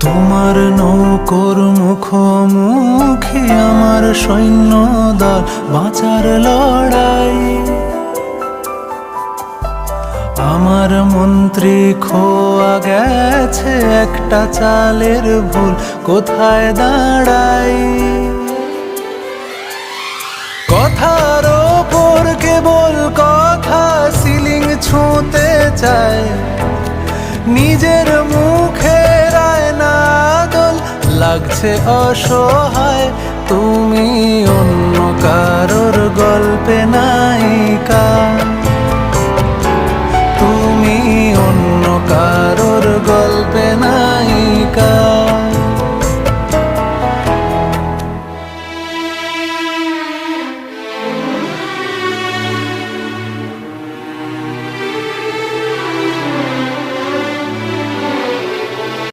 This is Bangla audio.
তোমার নৌকোর মুখোমুখি আমার সৈন্য দল, বাঁচার লড়াই। আমার মন্ত্রী খোয়া গেছে একটা চালের ভুল, কোথায় দাঁড়াই? কথার ওপর কেবল কথা, সিলিং ছুঁতে চায়, নিজের মুখের আয়না দোল লাগছে অসহায়। তুমি অন্য কারোর গল্পে নায়িকা।